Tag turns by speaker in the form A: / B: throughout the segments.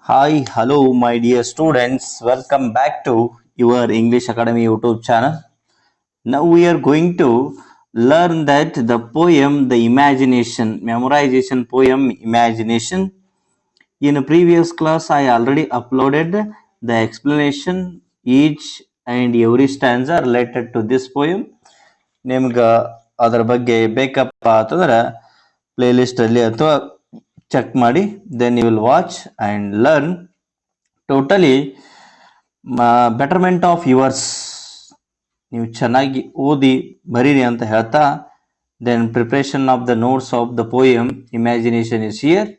A: Hi, hello, my dear students. Welcome back to your English Academy YouTube channel. Now we are going to learn that the poem, the imagination, memorization poem, imagination. In a previous class, I already uploaded the explanation, each and every stanza related to this poem. ನಿಮ್ಗೆ ಅದರ ಬಗ್ಗೆ ಬೇಕಪ್ಪ ಅಂತಂದ್ರೆ play list ಅಲ್ಲಿ ಅಥವಾ check ಮಾಡಿ then you will watch and learn totally betterment of yours ನೀವು ಚೆನ್ನಾಗಿ ಓದಿ ಬರೀರಿ ಅಂತ ಹೇಳ್ತಾ ದೆನ್ preparation of the notes of the poem imagination is here.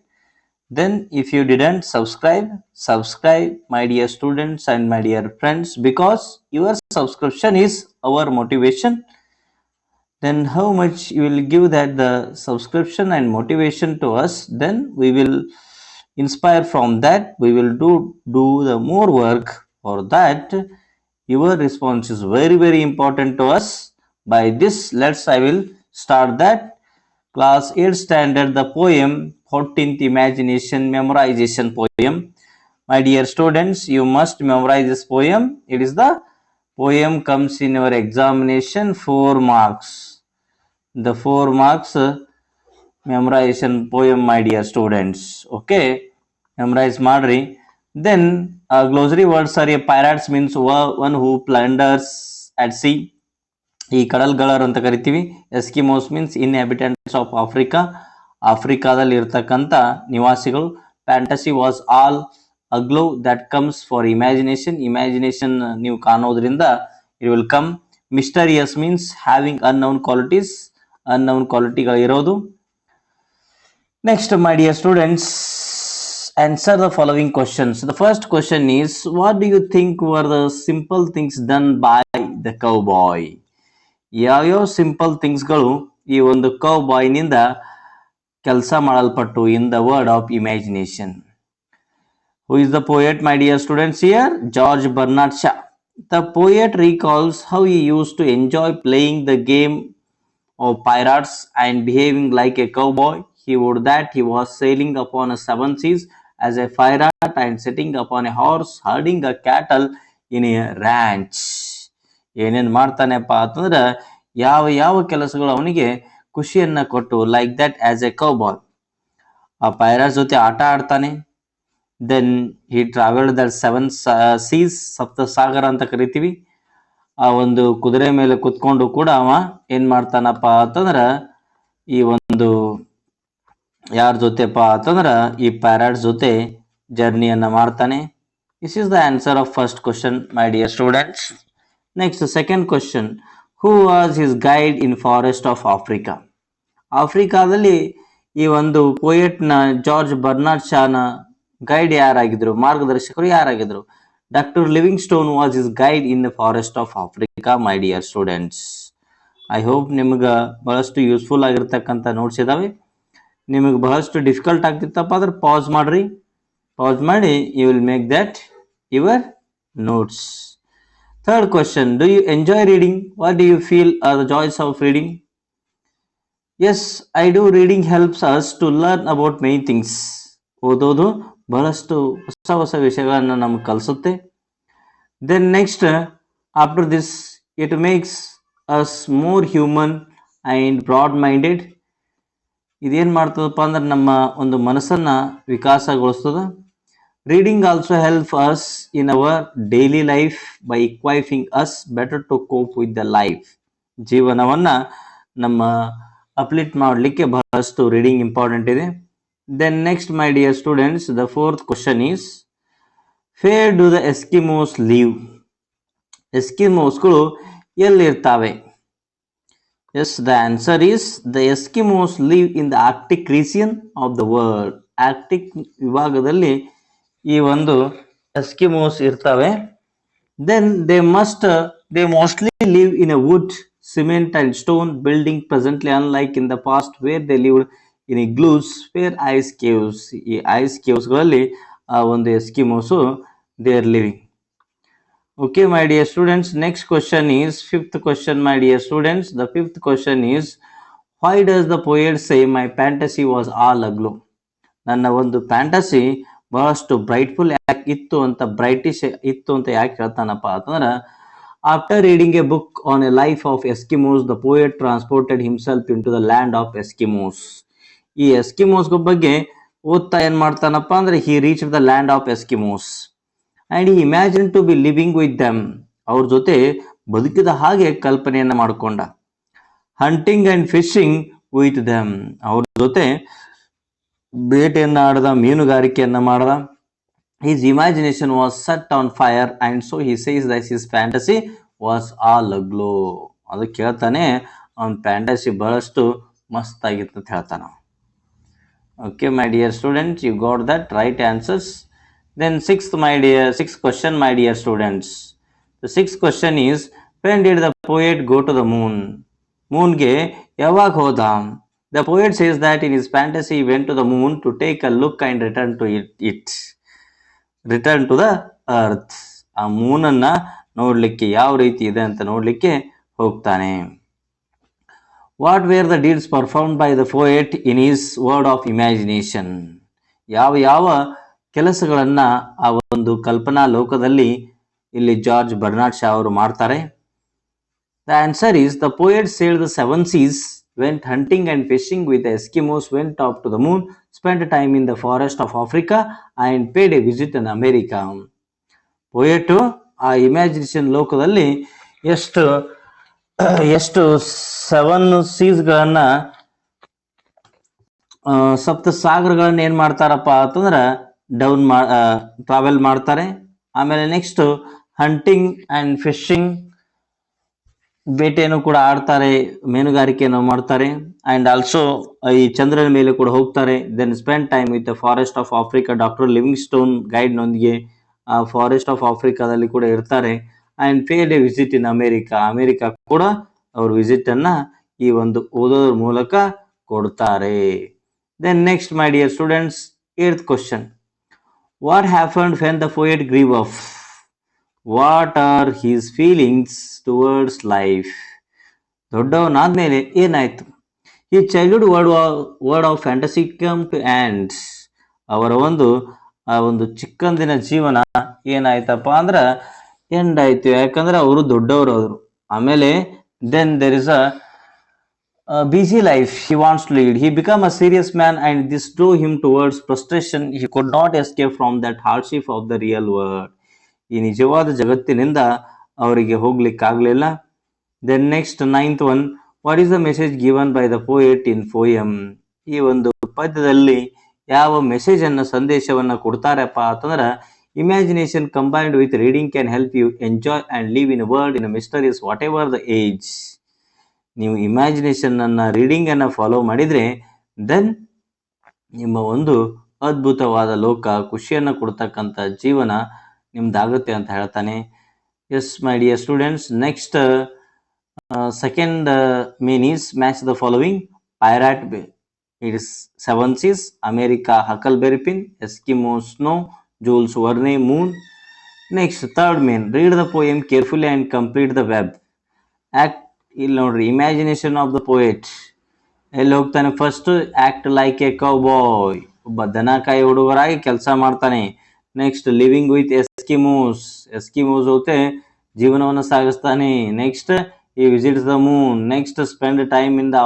A: Then if you didn't subscribe my dear students and my dear friends, because your subscription is our motivation. Then how much you will give that the subscription and motivation to us, then we will inspire from that, we will do the more work. For that your response is very very important to us. By this I will start that class 8 standard the poem 14th imagination memorization poem. My dear students, you must memorize this poem. It is the poem comes in your examination 4 marks. The 4 marks memorization poem, my dear students. Okay, memorize madri. Then glossary words are pirates means one who plunders at sea. ಈ ಕಡಲ್ಗಳರ್ ಅಂತ ಕರಿತೀವಿ. Eskimos means inhabitants of Africa, ಆಫ್ರಿಕಾದಲ್ಲಿ ಇರ್ತಕ್ಕಂಥ ನಿವಾಸಿಗಳು. Fantasy was all aglow that comes for imagination, imagination ನೀವು ಕಾಣೋದ್ರಿಂದ it will come. Mysterious means having unknown qualities, unknown ಕ್ವಾಲಿಟಿಗಳಿರೋದು. Next my dear students, answer the following questions. The first question is, what do you think were the simple things done by the cowboy? ಯಾವ್ಯಾವ simple ಥಿಂಗ್ಸ್ಗಳು ಈ ಒಂದು ಕೌ ಬಾಯ್ನಿಂದ ಕೆಲಸ ಮಾಡಲ್ಪಟ್ಟು in the word of imagination. Who is the poet, my dear students? Here George Bernard Shaw. The poet recalls how he used to enjoy playing the game of pirates and behaving like a cowboy. He would that he was sailing upon a 7 seas as a pirate and sitting upon a horse herding a cattle in a ranch. ಏನೇನ್ ಮಾಡ್ತಾನೆಪ್ಪ ಅಂತಂದ್ರೆ ಯಾವ ಯಾವ ಕೆಲಸಗಳು ಅವನಿಗೆ ಖುಷಿಯನ್ನ ಕೊಟ್ಟು, like that as a cowboy, ಆ pirates ಜೊತೆ ಆಟ ಆಡ್ತಾನೆ. Then he travelled that 7 seas, ಸಪ್ತ ಸಾಗರ ಅಂತ ಕರಿತೀವಿ. ಆ ಒಂದು ಕುದುರೆ ಮೇಲೆ ಕುತ್ಕೊಂಡು ಕೂಡ ಅವ ಏನ್ ಮಾಡ್ತಾನಪ್ಪ ಅಂತಂದ್ರ ಈ ಒಂದು ಯಾರ ಜೊತೆಪ್ಪ ಅಂತಂದ್ರ ಈ ಪೈರಟ್ಸ್ ಜೊತೆ ಜರ್ನಿಯನ್ನ ಮಾಡ್ತಾನೆ. This is the answer of first question, my dear students. Next second question, who was his guide in forest of Africa? ಆಫ್ರಿಕಾದಲ್ಲಿ ಈ ಒಂದು ಪೋಯೆಟ್ನ ಜಾರ್ಜ್ ಬರ್ನಾರ್ಡ್ ಶಾನ ಗೈಡ್ ಯಾರಾಗಿದ್ರು, ಮಾರ್ಗದರ್ಶಕರು ಯಾರಾಗಿದ್ರು? Doctor Livingstone was his guide in the forest of Africa, my dear students. I hope ನಿಮ್ಗೆ ಬಹಳಷ್ಟು ಯೂಸ್ಫುಲ್ ಆಗಿರ್ತಕ್ಕಂಥ ನೋಟ್ಸ್ ಇದಾವೆ. ನಿಮಗೆ ಬಹಳಷ್ಟು ಡಿಫಿಕಲ್ಟ್ ಆಗ್ತಿತ್ತಪ್ಪ ಅಂದ್ರೆ ಪಾಸ್ ಮಾಡ್ರಿ, ಪಾಸ್ ಮಾಡಿ you will make that your notes. Third question, do you enjoy reading? What do you feel are the joys of reading? Yes, I do. Reading helps us to learn about many things. ಓದೋದು ಬಹಳಷ್ಟು ಹೊಸ ಹೊಸ ವಿಷಯಗಳನ್ನು ನಮ್ಗೆ ಕಲಿಸುತ್ತೆ. Then next, after this, it makes us more human and broad-minded. ಇದೇನು ಮಾಡ್ತದಪ್ಪ ಅಂದ್ರೆ ನಮ್ಮ ಒಂದು ಮನಸ್ಸನ್ನ ವಿಕಾಸಗೊಳಿಸ್ತದ. Reading also helps us in our daily life by equipping us better to cope with the life. ಜೀವನವನ್ನ ನಮ್ಮ ಅಪ್ಲಿಟ್ ಮಾಡಲಿಕ್ಕೆ ಬಹಳಷ್ಟು ರೀಡಿಂಗ್ ಇಂಪಾರ್ಟೆಂಟ್ ಇದೆ. Then next, my dear students, the fourth question is, where do the Eskimos live? ಎಸ್ಕಿಮೋಸ್ಗಳು ಎಲ್ಲಿರ್ತಾವೆ? Yes, the answer is the Eskimos live in the Arctic region of the world. Arctic ವಿಭಾಗದಲ್ಲಿ ಈ ಒಂದು Eskimos ಇರ್ತವೆ. Then they mostly live in a wood, cement and stone building presently, unlike in the past where they lived in igloos where ice caves. ಈ ice ಕೇವ್ಸ್ಗಳಲ್ಲಿ ಆ ಒಂದು Eskimos they are living. Okay, my dear students, next question is fifth question, my dear students. The fifth question is, why does the poet say my fantasy was all aglow? ನನ್ನ ಒಂದು fantasy ಬಹಳಷ್ಟು ಬ್ರೈಟ್ಫುಲ್ ಯಾಕೆ ಇತ್ತು ಅಂತ, ಬ್ರೈಟಿಶ್ ಇತ್ತು ಅಂತ ಯಾಕೆ ಹೇಳ್ತಾನಪ್ಪ ಅಂತಂದ್ರೆ, after reading a book on a life of Eskimos the poet transported himself in to the land of Eskimos. ಈ ಎಸ್ಕಿಮೋಸ್ ಬಗ್ಗೆ ಓದ್ತಾ ಏನ್ ಮಾಡ್ತಾನಪ್ಪ ಅಂದ್ರೆ, he reach the land of Eskimos and he imagine to be living with them. ಅವ್ರ ಜೊತೆ ಬದುಕಿದ ಹಾಗೆ ಕಲ್ಪನೆಯನ್ನ ಮಾಡಿಕೊಂಡ. Hunting and fishing with them, ಅವ್ರ ಜೊತೆ ಬೇಟೆಯನ್ನ ಆಡದ, ಮೀನುಗಾರಿಕೆಯನ್ನ ಮಾಡದ. His imagination was set on fire and so he says that his fantasy was all aglow. ಅದಕ್ಕೆ ಹೇಳ್ತಾನೆ, ಅವನ ಫ್ಯಾಂಟಸಿ ಬಹಳಷ್ಟು ಮಸ್ತ್ ಆಗಿತ್ತು ಅಂತ ಹೇಳ್ತಾನ. Okay, my dear students, you got that right answers. Then sixth question, my dear students. The sixth question is, when did the poet go to the moon? Moon ge yavag hoda? The poet says that in his fantasy he went to the moon to take a look and return to the earth. ಆ ಮೂನನ್ನ ನೋಡ್ಲಿಕ್ಕೆ ಯಾವ ರೀತಿ ಇದೆ ಅಂತ ನೋಡ್ಲಿಕ್ಕೆ ಹೋಗ್ತಾನೆ. What were the deeds performed by the poet in his world of imagination? ಯಾವ ಕೆಲಸಗಳನ್ನ ಆ ಒಂದು ಕಲ್ಪನಾ ಲೋಕದಲ್ಲಿ ಇಲ್ಲಿ ಜಾರ್ಜ್ ಬರ್ನಾರ್ಡ್ ಶಾ ಅವರು ಮಾಡ್ತಾರೆ? The answer is, the poet sailed the seven seas, went hunting and fishing with the Eskimos, went up to the moon, spent time in the forest of Africa and paid a visit in America. Poet ಆ imagination ಲೋಕದಲ್ಲಿ ಎಷ್ಟು 7 ಸೀಸ್ಗಳನ್ನ, ಸಪ್ತ ಸಾಗರಗಳನ್ನ ಏನ್ ಮಾಡ್ತಾರಪ್ಪ ಅಂತಂದ್ರ travel ಮಾಡ್ತಾರೆ. ಆಮೇಲೆ next hunting and fishing, ಬೇಟೆಯನ್ನು ಕೂಡ ಆಡ್ತಾರೆ, ಮೀನುಗಾರಿಕೆಯನ್ನು ಮಾಡ್ತಾರೆ. ಅಂಡ್ ಆಲ್ಸೋ ಈ ಚಂದ್ರನ ಮೇಲೆ ಕೂಡ ಹೋಗ್ತಾರೆ. Then spend time with the forest of Africa, doctor Livingstone guide ನೊಂದಿಗೆ ಆ ಫಾರೆಸ್ಟ್ ಆಫ್ ಆಫ್ರಿಕಾದಲ್ಲಿ ಕೂಡ ಇರ್ತಾರೆ. And paid a visit in America ಕೂಡ ಅವ್ರ ವಿಸಿಟ್ ಅನ್ನ ಈ ಒಂದು ಓದೋದ್ರ ಮೂಲಕ ಕೊಡ್ತಾರೆ. Then next, my dear students, 8th question. What happened when the poet grew up? What are his feelings towards life? ದೊಡ್ಡವನಾದ್ಮೇಲೆ ಏನಾಯ್ತು? ಈ childhood world of fantasy come to end. ಅವರ ಒಂದು ಚಿಕ್ಕಂದಿನ ಜೀವನ ಏನಾಯ್ತಪ್ಪ ಅಂದ್ರ ಎಂಡ್ ಆಯ್ತು. ಯಾಕಂದ್ರೆ ಅವರು ದೊಡ್ಡವರು ಆದ್ರು. ಆಮೇಲೆ then there is a busy life he wants to lead. He became a serious man and this drove him towards frustration. He could not escape from that hardship of the real world. ಈ ನಿಜವಾದ ಜಗತ್ತಿನಿಂದ ಅವರಿಗೆ ಹೋಗ್ಲಿಕ್ಕಾಗ್ಲಿಲ್ಲ. Then next 9th one, what is the message given by the poet in poem? ಈ ಒಂದು ಪದ್ಯದಲ್ಲಿ ಯಾವ message ಅನ್ನ, ಸಂದೇಶವನ್ನ ಕೊಡ್ತಾರಪ್ಪ ಅಂತಂದ್ರ, imagination combined with reading can help you enjoy and live in a world in a mysteries whatever the age. ನೀವು imagination ಅನ್ನ, ರೀಡಿಂಗ್ ಅನ್ನ ಫಾಲೋ ಮಾಡಿದ್ರೆ ದೆನ್ ನಿಮ್ಮ ಒಂದು ಅದ್ಭುತವಾದ ಲೋಕ, ಖುಷಿಯನ್ನ ಕೊಡ್ತಕ್ಕಂಥ ಜೀವನ ನಿಮ್ದಾಗುತ್ತೆ ಅಂತ ಹೇಳ್ತಾನೆ. Yes my dear students, next second main is match the following. Pirate bay, it is 7 seas, America Huckleberry Finn, Eskimo snow, Jules Verne moon. Next third main, read the poem carefully and complete the web. Act, ಇಲ್ಲಿ ನೋಡ್ರಿ, imagination of the poet ಎಲ್ಲಿ ಹೋಗ್ತಾನೆ? First, act like a cowboy, ಒಬ್ಬ ದನಕಾಯಿ ಹುಡುಗರಾಗಿ ಕೆಲಸ ಮಾಡ್ತಾನೆ. Next, living with Eskimos ಜೊತೆ ಜೀವನವನ್ನು ಸಾಗಿಸ್ತಾನೆ. ನೆಕ್ಸ್ಟ್, ಈ visits the moon. Next, spend time in the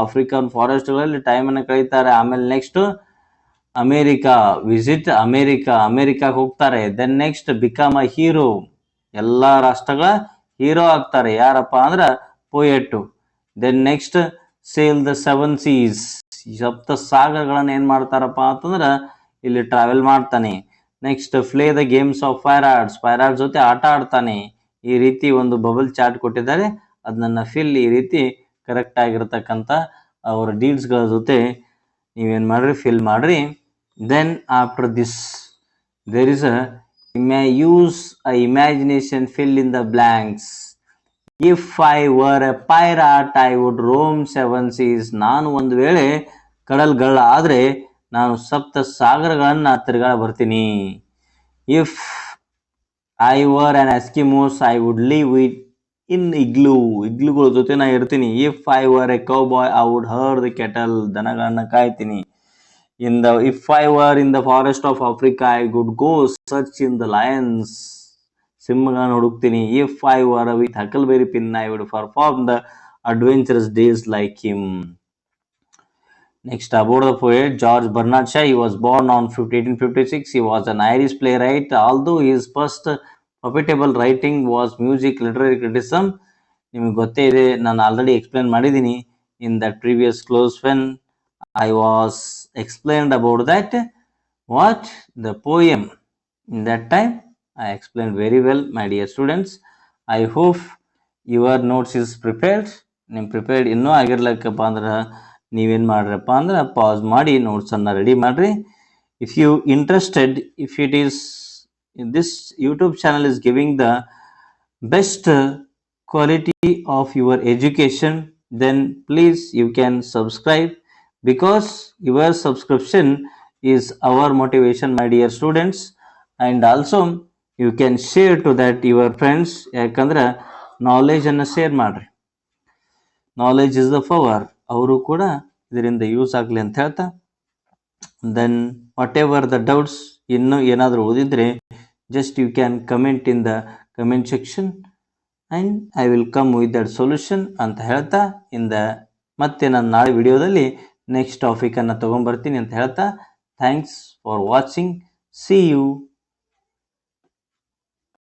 A: African ಫಾರೆಸ್ಟ್ಗಳಲ್ಲಿ ಟೈಮ್ ಅನ್ನು ಕಳೀತಾರೆ. ಆಮೇಲೆ ನೆಕ್ಸ್ಟ್ ಅಮೆರಿಕಾಗೆ ಹೋಗ್ತಾರೆ. Then next, become a hero, ಎಲ್ಲಾ ರಾಷ್ಟ್ರಗಳ ಹೀರೋ ಆಗ್ತಾರೆ. ಯಾರಪ್ಪ ಅಂದ್ರ poet. Then next, sail the 7 seas, ಸಪ್ತ ಸಾಗರಗಳನ್ನ ಏನ್ ಮಾಡ್ತಾರಪ್ಪ ಅಂತಂದ್ರ ಇಲ್ಲಿ ಟ್ರಾವೆಲ್ ಮಾಡ್ತಾನೆ. Next, play the games of pirates ಜೊತೆ ಆಟ ಆಡ್ತಾನೆ. ಈ ರೀತಿ ಒಂದು ಬಬಲ್ ಚಾರ್ಟ್ ಕೊಟ್ಟಿದ್ದಾರೆ, ಅದನ್ನ ಫಿಲ್ ಈ ರೀತಿ ಕರೆಕ್ಟ್ ಆಗಿರತಕ್ಕಂಥ ಅವರ ಡೀಡ್ಸ್ ಗಳ ಜೊತೆ ನೀವೇನ್ ಮಾಡ್ರಿ, ಫಿಲ್ ಮಾಡ್ರಿ. Then after this there is use a imagination, fill in the blanks. If I were a pirate I would roam 7 seas. ನಾನು ಒಂದು ವೇಳೆ ಕಡಲ್ಗಳ್ಳ ಆದ್ರೆ ನಾನು ಸಪ್ತ ಸಾಗರಗಳನ್ನ ತಿರುಗಾಡ ಬರ್ತೀನಿ. If I were an Eskimos I would live in ಇಗ್ಲೂಗಳ ಜೊತೆ ನಾ ಇರ್ತೀನಿ. If I were a cowboy I would herd the cattle, ದನಗಳನ್ನ ಕಾಯ್ತೀನಿ. if I were in the forest of Africa, I would go search in the lions. ಸಿಂಹಗಳನ್ನು ಹುಡುಕ್ತೀನಿ. If I were with Huckleberry Finn, I would perform the adventurous days like him. Next, about the poet George Bernard Shaw, he was born on 1856. He was an Irish playwright. Although his first profitable writing was music literary criticism, ನಿಮಗೆ ಗೊತ್ತೇ ಇದೆ, ನಾನು already explain ಮಾಡಿದ್ದೀನಿ in that previous close when I was explained about that what the poem. In that time I explained very well, my dear students. I hope your notes is prepared. ನಿಮ್ಮ prepared ಇನ್ನೂ ಆಗಿರ್ಲಕ್ಕಪ್ಪ ಅಂದ್ರೆ ನೀವೇನು ಮಾಡ್ರಪ್ಪ ಅಂದ್ರೆ pass ಮಾಡಿ ನೋಟ್ಸನ್ನು ready ಮಾಡಿರಿ. If you interested, if it is this YouTube channel is giving the best quality of your education, then please you can subscribe, because your subscription is our motivation, my dear students. And also you can share to that your friends, ಯಾಕಂದ್ರೆ knowledge ಅನ್ನು share ಮಾಡ್ರಿ. Knowledge is the power. ಅವರು ಕೂಡ ಇದರಿಂದ use ಆಗಲಿ ಅಂತ ಹೇಳ್ತಾ, then whatever the doubts, ಇನ್ನೂ ಏನಾದರೂ ಓದಿದ್ರೆ just you can comment in the comment section and I will come with that solution ಅಂತ ಹೇಳ್ತಾ, ಮತ್ತೆ ನಾನು ನಾಳೆ ವಿಡಿಯೋದಲ್ಲಿ ನೆಕ್ಸ್ಟ್ ಟಾಪಿಕ್ ಅನ್ನು ತಗೊಂಡ್ಬರ್ತೀನಿ ಅಂತ ಹೇಳ್ತಾ, thanks for watching. See you.